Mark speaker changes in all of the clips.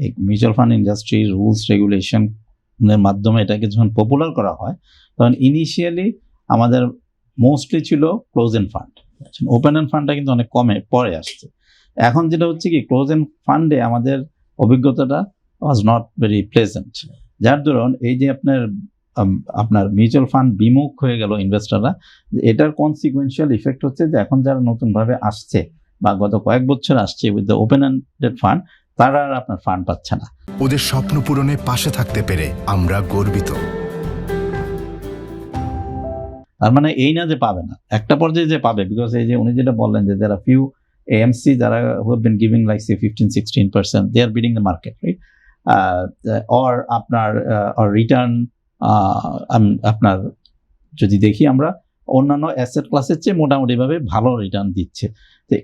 Speaker 1: এই mutual fund industry rules রেগুলেশনের মাধ্যমে এটাকে যখন পপুলার করা হয় তখন ইনিশিয়ালি আমাদের মোস্টলি ছিল close and fund, open and ফান্ডটা কিন্তু অনেক কমে পরে আসছে। এখন যেটা হচ্ছে কি ক্লোজ এন্ড ফান্ডে আমাদের অভিজ্ঞতাটা ওয়াজ নট ভেরি প্লেজেন্ট, যার দরুন এই যে আপনার মিউচুয়াল ফান্ড বিমুখ হয়ে গেল ইনভেস্টররা, এটার কনসিকুয়েন্সিয়াল ইফেক্ট হচ্ছে যে এখন যারা নতুনভাবে আসছে বা গত কয়েক বছর আসছে with the open ended fund, তারা আর আপনার ফান্ড পাচ্ছে না।
Speaker 2: ওদের স্বপ্ন পূরণে পাশে থাকতে পেরে আমরা গর্বিত।
Speaker 1: তার মানে এই না যে পাবে না, একটা পর্যায়ে যে পাবে, বিকজ এই যে উনি যেটা বললেন যে যারা ফিউ AMC যারা who have been giving like say 15-16%, they are beating the market, right? Or আপনার or return আপনার যদি দেখি আমরা অন্যান্য অ্যাসেট ক্লাসের চেয়ে মোটামুটিভাবে ভালো রিটার্ন দিচ্ছে,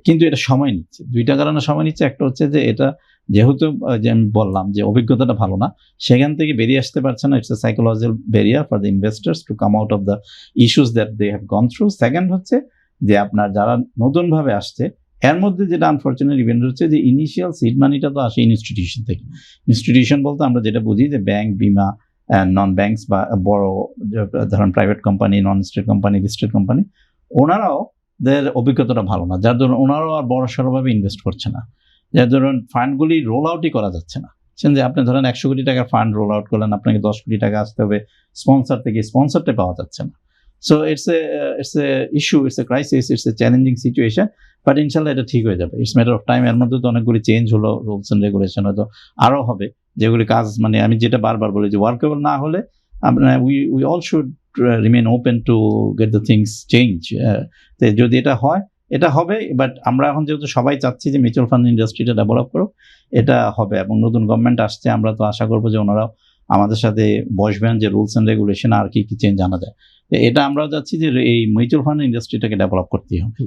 Speaker 1: কিন্তু এটা সময় নিচ্ছে। দুইটা কারণে সময় নিচ্ছে। একটা হচ্ছে যে এটা যেহেতু যে আমি বললাম যে অভিজ্ঞতাটা ভালো না, সেখান থেকে বেরিয়ে আসতে পারছে না। It's a psychological barrier for the investors to come out of the issues that they have gone through. Second হচ্ছে যে আপনার যারা নতুনভাবে আসছে, এর মধ্যে যেটা আনফর্চুনেট ইভেন্ট হচ্ছে যে ইনিশিয়াল সিড মানিটা তো আসে ইনস্টিটিউশন থেকে। ইনস্টিটিউশন বলতে আমরা যেটা বুঝি যে ব্যাংক, বিমা, নন ব্যাংকস বা বড় ধরেন private company, non state company, listed company, ওনারাও দের অভিজ্ঞতাটা ভালো না, যার ধরুন ওনারাও আর বড় সড়োভাবে ইনভেস্ট করছে না, যার ধরুন ফান্ডগুলি রোল আউটই করা যাচ্ছে না। যে আপনি ধরেন 100 কোটি টাকার ফান্ড রোল আউট করলেন, আপনাকে 10 কোটি টাকা আসতে হবে স্পন্সর থেকে, স্পন্সরটা পাওয়া যাচ্ছে না। So it's a issue, it's a crisis, it's a challenging situation, but ইনশাল্লাহ এটা ঠিক হয়ে যাবে। It's matter of time. এর মধ্যে তো অনেকগুলি চেঞ্জ হলো, রুলস অ্যান্ড রেগুলেশন হয়তো আরও হবে, যেগুলি কাজ মানে আমি যেটা বারবার বলি যে ওয়ার্কেবল না হলে we all should remain open to get the things change. যদি এটা হয়, এটা হবে, বাট আমরা এখন যেহেতু সবাই চাচ্ছি যে মিউচুয়াল ফান্ড ইন্ডাস্ট্রিটা ডেভেলপ করুক, এটা হবে। এবং নতুন গভর্নমেন্ট আসছে, আমরা তো আশা করবো যে ওনারাও আমাদের সাথে বসবেন যে রুলস অ্যান্ড রেগুলেশন আর কি চেঞ্জ আনা যায়। এটা আমরাও যাচ্ছি যে এই মিউচুয়াল ফান্ড ইন্ডাস্ট্রিটাকে ডেভেলপ করতেই হবে।